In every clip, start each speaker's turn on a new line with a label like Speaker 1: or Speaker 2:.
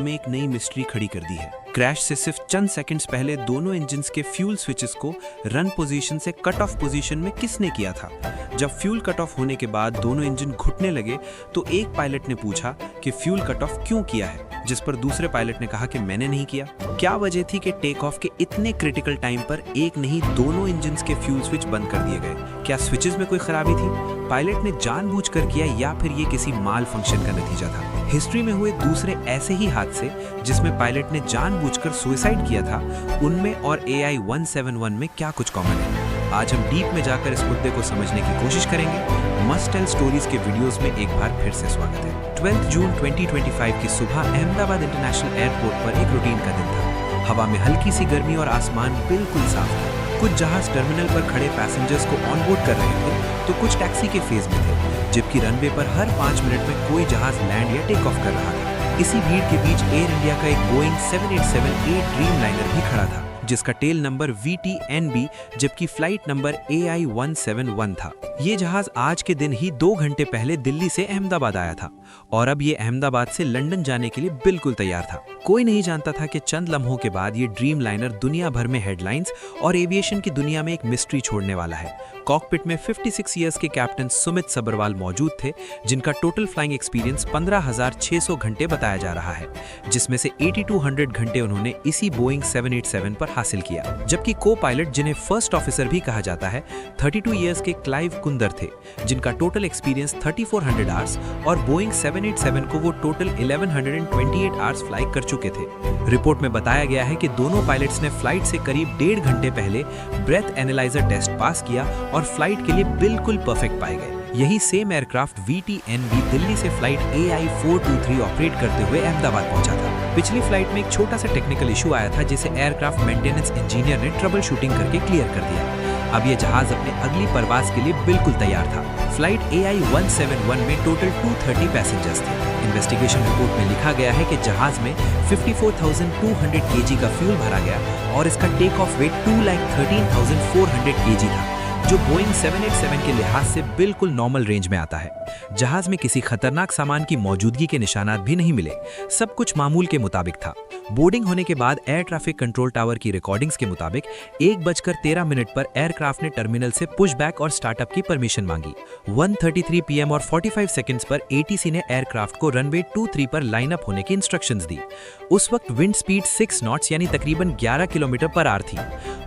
Speaker 1: में एक नई मिस्ट्री खड़ी कर दी है। क्रैश से सिर्फ चंद सेकंड्स पहले दोनों इंजन्स के फ्यूल स्विचेस को रन पोजीशन से कट ऑफ पोजीशन में किसने किया था? जब फ्यूल कट ऑफ होने के बाद दोनों इंजन घुटने लगे तो एक पायलट ने पूछा कि फ्यूल कट ऑफ क्यों किया है, जिस पर दूसरे पायलट ने कहा कि मैंने नहीं किया। क्या वजह थी कि टेक ऑफ के इतने क्रिटिकल टाइम पर एक नहीं दोनों इंजन्स के फ्यूल स्विच बंद कर दिए गए? क्या स्विचेस में कोई खराबी थी? पायलट ने जानबूझकर किया या फिर ये किसी माल फंक्शन का नतीजा था? हिस्ट्री में हुए दूसरे ऐसे ही हादसे जिसमें पायलट ने जानबूझकर सुसाइड किया था, उनमें और AI 171 में क्या कुछ कॉमन है? आज हम डीप में जाकर इस मुद्दे को समझने की कोशिश करेंगे। मस्ट टेल स्टोरीज के वीडियोस में एक बार फिर से स्वागत है। 12 जून 2025 की सुबह अहमदाबाद इंटरनेशनल एयरपोर्ट पर एक रूटीन का दिन था। हवा में हल्की सी गर्मी और आसमान बिल्कुल साफ था। कुछ जहाज टर्मिनल पर खड़े पैसेंजर्स को ऑनबोर्ड कर रहे थे तो कुछ टैक्सी के फेज में थे, जबकि रनवे पर हर 5 मिनट में कोई जहाज लैंड या टेक ऑफ कर रहा था। इसी भीड़ के बीच एयर इंडिया का एक बोइंग 787-8 ड्रीम लाइनर भी खड़ा था, जिसका टेल नंबर VTNB जबकि फ्लाइट नंबर AI 171 था। ये जहाज आज के दिन ही 2 घंटे पहले दिल्ली से अहमदाबाद आया था और अब ये अहमदाबाद से लंदन जाने के लिए बिल्कुल तैयार था। कोई नहीं जानता था कि चंद लम्हों के बाद ये ड्रीम लाइनर दुनिया भर में हेडलाइंस और एविएशन की दुनिया में एक मिस्ट्री छोड़ने वाला है। कॉकपिट में 56 इयर्स के कैप्टन सुमित सब्रवाल मौजूद थे, जिनका टोटल फ्लाइंग एक्सपीरियंस 15,600 घंटे बताया जा रहा है, जिसमें से 8200 घंटे उन्होंने इसी बोइंग 787 पर हासिल किया। जबकि को पायलट, जिन्हें फर्स्ट ऑफिसर भी कहा जाता है, 32 इयर्स के क्लाइव कुंदर थे, जिनका टोटल एक्सपीरियंस 3400 आवर्स और बोइंग 787 को वो टोटल 1128 आवर्स फ्लाई कर चुके थे। रिपोर्ट में बताया गया है कि दोनों पायलट्स ने फ्लाइट से करीब 1.5 घंटे पहले ब्रेथ एनालाइजर टेस्ट पास किया और फ्लाइट के लिए बिल्कुल परफेक्ट पाए गए। यही सेम एयरक्राफ्ट VTNB दिल्ली से फ्लाइट AI 423 ऑपरेट करते हुए अहमदाबाद पहुंचा था। पिछली फ्लाइट में एक छोटा सा टेक्निकल इशू आया था, जिसे एयरक्राफ्ट मेंटेनेंस इंजीनियर ने ट्रबल शूटिंग करके क्लियर कर दिया। अब ये जहाज अपने अगली परवाज के लिए बिल्कुल तैयार था। फ्लाइट AI 171 में टोटल 230 पैसेंजर्स थे। इन्वेस्टिगेशन रिपोर्ट में लिखा गया है कि जहाज में 54,200 kg का फ्यूल भरा गया और इसका टेक ऑफ वेट 2,13,400 kg था, जो बोइंग 787 के लिहाज से बिल्कुल नॉर्मल रेंज में आता है। जहाज में किसी खतरनाक सामान की मौजूदगी के निशानात भी नहीं मिले, सब कुछ मामूल के मुताबिक था। बोर्डिंग होने के बाद एयर ट्रैफिक कंट्रोल टावर की रिकॉर्डिंग्स के मुताबिक 1:13 पर एयरक्राफ्ट ने टर्मिनल से पुशबैक और स्टार्टअप की परमिशन मांगी। 1:33 PM और 45 सेकंड्स पर ATC ने एयरक्राफ्ट को रनवे 23 पर लाइन अप होने की इंस्ट्रक्शंस दी। उस वक्त विंड स्पीड 6 नॉट्स यानी तकरीबन 11 km/h थी।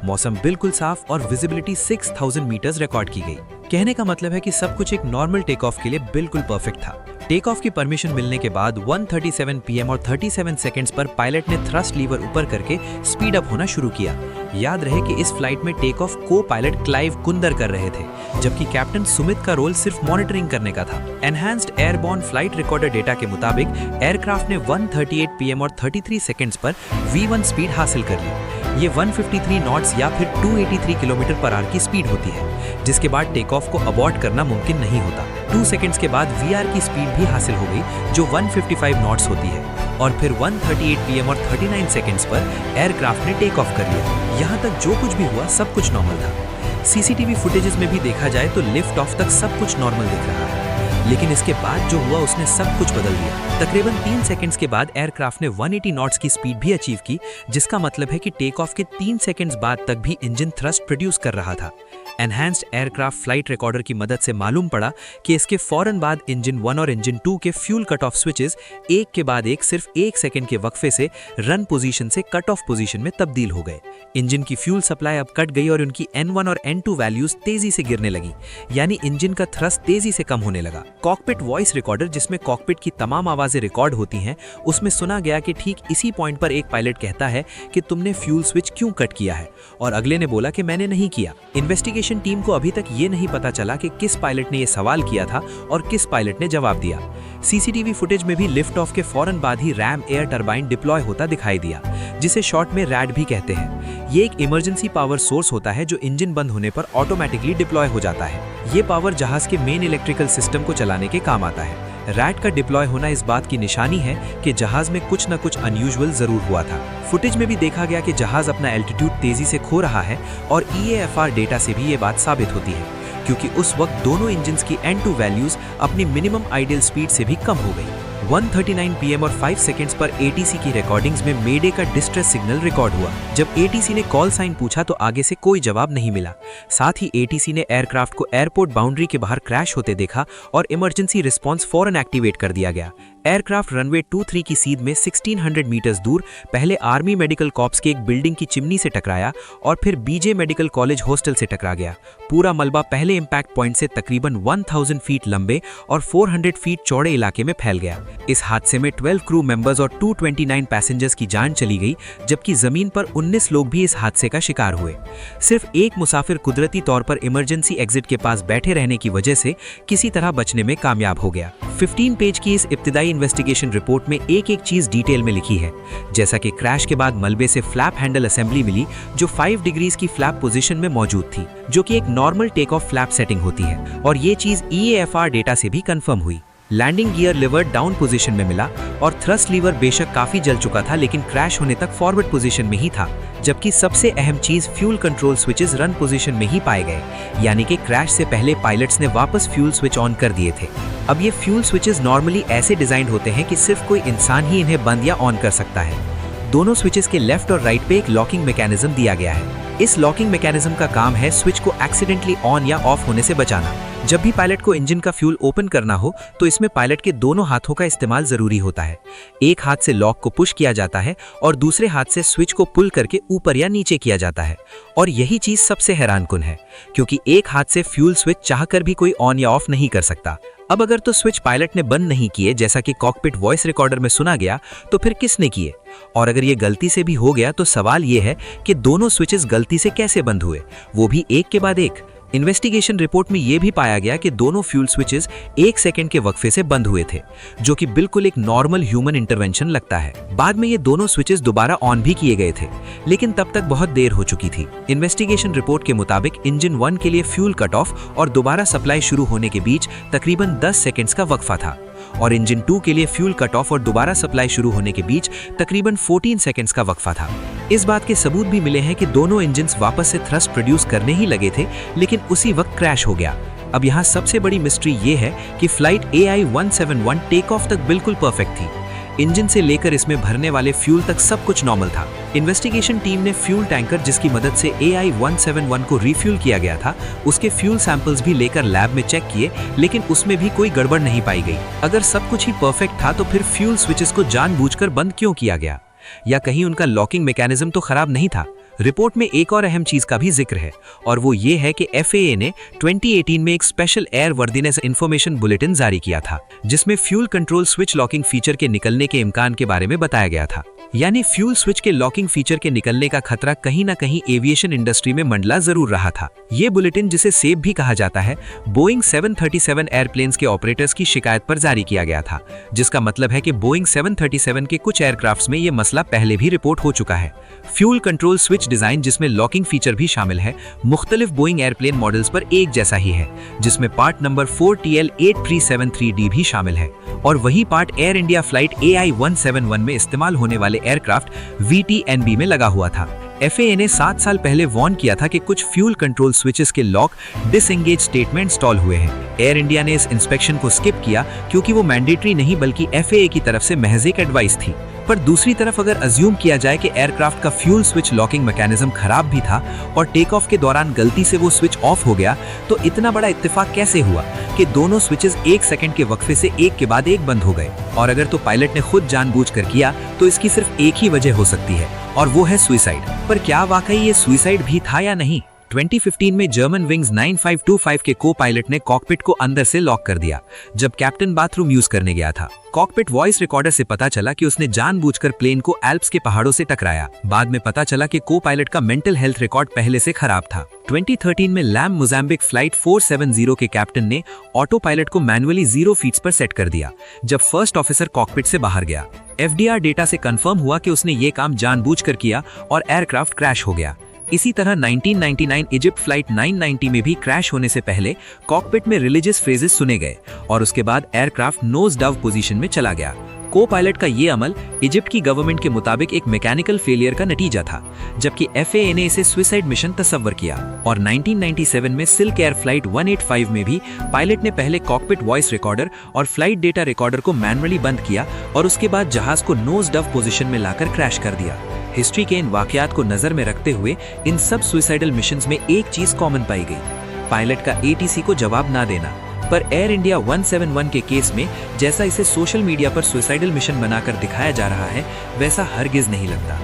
Speaker 1: मौसम बिल्कुल साफ और विजिबिलिटी 6000 मीटर्स रिकॉर्ड की गई। कहने का मतलब है कि सब कुछ एक नॉर्मल टेक ऑफ के लिए बिल्कुल परफेक्ट था। टेक ऑफ की परमिशन मिलने के बाद 1:37 PM और 37 सेकंड्स पर पायलट ने थ्रस्ट लीवर ऊपर करके स्पीड अप होना शुरू किया। याद रहे कि इस फ्लाइट में टेक ऑफ को पायलट क्लाइव कुंदर कर रहे थे, जबकि कैप्टन सुमित का रोल सिर्फ मॉनिटरिंग करने का था। Enhanced airborne flight recorder data के मुताबिक एयरक्राफ्ट ने 1:38 PM और 33 सेकंड्स पर V1 स्पीड हासिल कर ली। ये 153 नॉट्स या फिर 283 km/h की स्पीड होती है, जिसके बाद टेक ऑफ को अबॉर्ट करना मुमकिन नहीं होता। 2 सेकंड्स के बाद VR की स्पीड भी हासिल हो गई, जो 155 नॉट्स होती है, और फिर 1:38 PM और 39 सेकंड्स पर एयरक्राफ्ट ने टेक ऑफ कर लिया। यहाँ तक जो कुछ भी हुआ सब कुछ नॉर्मल था। CCTV फुटेजेस में भी देखा जाए तो लिफ्ट ऑफ तक सब कुछ नॉर्मल दिख रहा है, लेकिन इसके बाद जो हुआ उसने सब कुछ बदल दिया। तकरीबन 3 सेकंड्स के बाद एयरक्राफ्ट ने 180 नॉट्स की स्पीड भी अचीव की, जिसका मतलब है कि टेक ऑफ के 3 सेकंड्स बाद तक भी इंजन थ्रस्ट प्रोड्यूस कर रहा था। एनहांस्ड एयरक्राफ्ट फ्लाइट रिकॉर्डर की मदद से मालूम पड़ा कि इसके फौरन बाद इंजन 1 और इंजन 2 के फ्यूल कट ऑफ स्विचेस एक के बाद एक सिर्फ 1 सेकंड के वक्फे से रन पोजीशन से कट ऑफ पोजीशन में तब्दील हो गए। इंजन की फ्यूल सप्लाई अब कट गई और उनकी N1 और N2 वैल्यूज तेजी से गिरने लगी, यानी इंजन का थ्रस्ट तेजी से कम होने लगा। कॉकपिट वॉइस रिकॉर्डर, जिसमें कॉकपिट की तमाम आवाजें रिकॉर्ड होती हैं, उसमें सुना गया कि ठीक इसी पॉइंट पर एक पायलट कहता है कि तुमने फ्यूल स्विच क्यों कट किया है, और अगले ने बोला कि मैंने नहीं किया। इन्वेस्टिगेशन टीम को अभी तक ये नहीं पता चला कि किस पायलट ने ये सवाल किया था और किस पायलट ने जवाब दिया। CCTV फुटेज में भी लिफ्ट ऑफ के फौरन बाद ही रैम एयर टरबाइन डिप्लॉय होता दिखाई दिया, जिसे शॉर्ट में रैड भी कहते हैं। ये एक इमरजेंसी पावर सोर्स होता है जो इंजन बंद होने पर ऑटोमेटिकली डिप्लॉय हो जाता है। ये पावर जहाज के मेन इलेक्ट्रिकल सिस्टम को चलाने के काम आता है। रैड का डिप्लॉय होना इस बात की निशानी है कि जहाज में कुछ न कुछ अनयूजुअल जरूर हुआ था। फुटेज में भी देखा गया कि जहाज अपना एल्टीट्यूड तेजी से खो रहा है, और EAFR डेटा से भी ये बात साबित होती है, क्योंकि उस वक्त दोनों इंजन्स की N2 वैल्यूज अपनी मिनिमम आइडियल स्पीड से भी कम हो गई। 1:39 PM और 5 सेकंड्स पर ATC की रिकॉर्डिंग्स में मेडे का डिस्ट्रेस सिग्नल रिकॉर्ड हुआ। जब ATC ने कॉल साइन पूछा तो आगे से कोई जवाब नहीं मिला। साथ ही ATC ने एयरक्राफ्ट को एयरपोर्ट बाउंड्री के बाहर क्रैश होते देखा और इमरजेंसी रिस्पांस फौरन एक्टिवेट कर दिया गया। एयरक्राफ्ट रनवे 23 की सीध में 1600 मीटर्स दूर पहले आर्मी मेडिकल कॉर्प्स की एक बिल्डिंग की चिमनी से टकराया और फिर BJ मेडिकल कॉलेज हॉस्टल से टकरा गया। पूरा मलबा पहले इंपैक्ट पॉइंट से तकरीबन 1000 फीट लंबे और 400 फीट चौड़े इलाके में फैल गया। इस हादसे में 12 क्रू मेंबर्स और 229 पैसेंजर्स की जान चली गई, जबकि जमीन पर 19 लोग भी इस हादसे का शिकार हुए। सिर्फ एक मुसाफिर कुदरती तौर पर इमरजेंसी एग्जिट के पास बैठे रहने की वजह से किसी तरह बचने में कामयाब हो गया। 15 पेज की इस इब्तिदाई इन्वेस्टिगेशन रिपोर्ट में एक एक चीज डिटेल में लिखी है, जैसा कि क्रैश के बाद मलबे से फ्लैप हैंडल असेंबली मिली जो 5 डिग्रीज की फ्लैप पोजीशन में मौजूद थी, जो कि एक normal take off flap setting होती है, और ये चीज EAFR डेटा से भी कंफर्म हुई। Landing gear lever down position में मिला और थ्रस्ट लीवर बेशक काफी जल चुका था, लेकिन क्रैश होने तक फॉरवर्ड पोजीशन में ही था, जबकि सबसे अहम चीज fuel control switches run position में ही पाए गए, यानी कि क्रैश से पहले पायलट्स ने वापस फ्यूल स्विच ऑन कर दिए थे। अब ये फ्यूल स्विचेस नॉर्मली ऐसे डिजाइन होते हैं कि सिर्फ कोई इंसान ही इन्हें बंद या ऑन कर सकता है। दोनों स्विचेस के लेफ्ट और राइट पे एक लॉकिंग मैकेनिज्म दिया गया है। इस लॉकिंग मैकेनिज्म का काम है स्विच को एक्सीडेंटली ऑन या ऑफ होने से बचाना। जब भी पायलट को इंजन का फ्यूल ओपन करना हो तो इसमें पायलट के दोनों हाथों का इस्तेमाल जरूरी होता है। एक हाथ से लॉक को पुश किया जाता है और दूसरे हाथ से स्विच को पुल करके ऊपर या नीचे किया जाता है। और यही चीज सबसे हैरानकुन है, क्योंकि एक हाथ से फ्यूल स्विच चाहकर भी कोई ऑन या ऑफ नहीं कर सकता। अब अगर तो स्विच पायलट ने बंद नहीं किए, जैसा कि कॉकपिट वॉइस रिकॉर्डर में सुना गया, तो फिर किसने किए? और अगर ये गलती से भी हो गया तो सवाल ये है कि दोनों स्विचेस गलती से कैसे बंद हुए, वो भी एक के बाद एक। इन्वेस्टिगेशन रिपोर्ट में यह भी पाया गया कि दोनों फ्यूल स्विचेस 1 सेकंड के वक्फे से बंद हुए थे, जो कि बिल्कुल एक नॉर्मल ह्यूमन इंटरवेंशन लगता है। बाद में ये दोनों स्विचेस दोबारा ऑन भी किए गए थे, लेकिन तब तक बहुत देर हो चुकी थी। इन्वेस्टिगेशन रिपोर्ट के मुताबिक इंजन 1 के लिए फ्यूल कट ऑफ और दोबारा सप्लाई शुरू होने के बीच तकरीबन 10 सेकंड्स का वक्फा था, और इंजन 2 के लिए फ्यूल कट ऑफ और दोबारा सप्लाई शुरू होने के बीच तकरीबन 14 सेकंड्स का वक्फा था। इस बात के सबूत भी मिले हैं कि दोनों इंजन्स वापस से थ्रस्ट प्रोड्यूस करने ही लगे थे, लेकिन उसी वक्त क्रैश हो गया। अब यहाँ सबसे बड़ी मिस्ट्री ये है कि फ्लाइट AI-171 टेक ऑफ तक बिल्कुल परफेक्ट थी। इंजन से लेकर इसमें भरने वाले फ्यूल तक सब कुछ नॉर्मल था। इन्वेस्टिगेशन टीम ने फ्यूल टैंकर जिसकी मदद से AI-171 को रिफ्यूल किया गया था, उसके फ्यूल सैंपल्स भी लेकर लैब में चेक किए, लेकिन उसमें भी कोई गड़बड़ नहीं पाई गई। अगर सब कुछ ही परफेक्ट था तो फिर फ्यूल स्विचेस को जानबूझकर बंद क्यों किया गया? या कहीं उनका लॉकिंग मैकेनिज्म तो खराब नहीं था? रिपोर्ट में एक और अहम चीज का भी जिक्र है, और वो ये है कि FAA ने 2018 में एक special air worthiness information bulletin जारी किया था, जिसमें fuel control switch locking feature के निकलने के इम्कान के बारे में बताया गया था। यानी फ्यूल स्विच के लॉकिंग फीचर के निकलने का खतरा कहीं ना कहीं एविएशन इंडस्ट्री में मंडला जरूर रहा था। ये बुलेटिन, जिसे सेब भी कहा जाता है, बोइंग 737 एयरप्लेन्स के ऑपरेटर्स की शिकायत पर जारी किया गया था, जिसका मतलब है कि बोइंग 737 के कुछ एयरक्राफ्ट्स में ये मसला पहले भी रिपोर्ट हो चुका है। फ्यूल कंट्रोल स्विच डिजाइन, जिसमें लॉकिंग फीचर भी शामिल है, मुख्तलिफ बोइंग एयरप्लेन मॉडल्स पर एक जैसा ही है, जिसमें पार्ट नंबर 4TL8373D भी शामिल है, और वही part air India flight AI-171 में इस्तेमाल होने वाले एयरक्राफ्ट VTNB में लगा हुआ था। FAA ने 7 साल पहले वार्न किया था कि कुछ फ्यूल कंट्रोल स्विचेस के लॉक डिसएंगेज स्टेट में इंस्टॉल हुए हैं। एयर इंडिया ने इस इंस्पेक्शन को स्किप किया क्योंकि वो मैंडेटरी नहीं बल्कि FAA की तरफ से महज एक एडवाइस थी। पर दूसरी तरफ अगर अज्यूम किया जाए कि एयरक्राफ्ट का फ्यूल स्विच लॉकिंग मैकेनिज्म खराब भी था और टेक ऑफ के दौरान गलती से वो स्विच ऑफ हो गया, तो इतना बड़ा इत्तेफाक कैसे हुआ कि दोनों स्विचेस 1 सेकंड के वक्फे से एक के बाद एक बंद हो गए? और अगर तो पायलट ने खुद जानबूझकर किया तो इसकी सिर्फ एक ही वजह हो सकती है, और वो है सुइसाइड। पर क्या वाकई ये सुइसाइड भी था या नहीं? 2015 में जर्मन विंग्स 9525 के को पायलट ने कॉकपिट को अंदर से लॉक कर दिया जब कैप्टन बाथरूम यूज करने गया था। कॉकपिट वॉइस रिकॉर्डर से पता चला कि उसने जानबूझकर प्लेन को एल्प्स के पहाड़ों से टकराया। बाद में पता चला कि को पायलट का मेंटल हेल्थ रिकॉर्ड पहले से खराब था। 2013 में लैम मोजाम्बिक फ्लाइट 470 के कैप्टन ने ऑटो पायलट को मैनुअली 0 फीट्स पर सेट कर दिया जब फर्स्ट ऑफिसर कॉकपिट से बाहर गया। FDR डेटा से कंफर्म हुआ कि उसने ये काम जानबूझकर किया और एयरक्राफ्ट क्रैश हो गया। इसी तरह 1999 इजिप्ट फ्लाइट 990 में भी क्रैश होने से पहले कॉकपिट में रिलीजियस फ्रेजेस सुने गए और उसके बाद एयरक्राफ्ट नोज डाउन पोजीशन में चला गया।
Speaker 2: को पायलट का ये अमल इजिप्ट की गवर्नमेंट के मुताबिक एक मैकेनिकल फेलियर का नतीजा था, जबकि FAA ने इसे सुसाइड मिशन तस्वर किया। और 1997 में सिल्क एयर फ्लाइट 185 में भी पायलट ने पहले कॉकपिट वॉइस रिकॉर्डर और फ्लाइट डेटा रिकॉर्डर को मैनुअली बंद किया और उसके बाद जहाज को नोज डाउन पोजीशन में लाकर क्रैश कर दिया। हिस्ट्री के इन वाकयात को नजर में रखते हुए इन सब सुसाइडल मिशंस में एक चीज कॉमन पाई गई, पायलट का ATC को जवाब ना देना। पर एयर इंडिया 171 के केस में जैसा इसे सोशल मीडिया पर सुसाइडल मिशन बनाकर दिखाया जा रहा है, वैसा हरगिज नहीं लगता,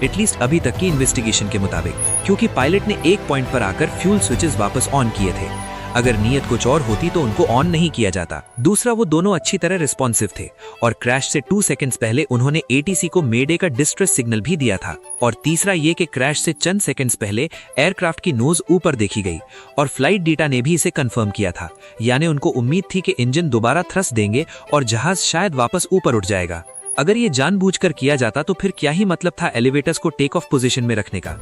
Speaker 2: एटलीस्ट अभी तक की इन्वेस्टिगेशन के मुताबिक, क्योंकि पायलट ने एक पॉइंट पर आकर फ्यूल स्विचेस वापस ऑन किए थे। अगर नीयत कुछ और होती तो उनको ऑन नहीं किया जाता। दूसरा, वो दोनों अच्छी तरह रिस्पॉन्सिव थे और क्रैश से 2 सेकंड्स पहले उन्होंने ATC को मेडे का डिस्ट्रेस सिग्नल भी दिया था। और तीसरा ये कि क्रैश से चंद सेकंड्स पहले एयरक्राफ्ट की नोज ऊपर देखी गई और फ्लाइट डेटा ने भी इसे कंफर्म किया था, यानी उनको उम्मीद थी कि इंजन दोबारा थ्रस्ट देंगे और जहाज शायद वापस ऊपर उठ जाएगा। अगर ये जानबूझकर किया जाता तो फिर क्या ही मतलब था एलिवेटर्स को टेक ऑफ पोजीशन में रखने का।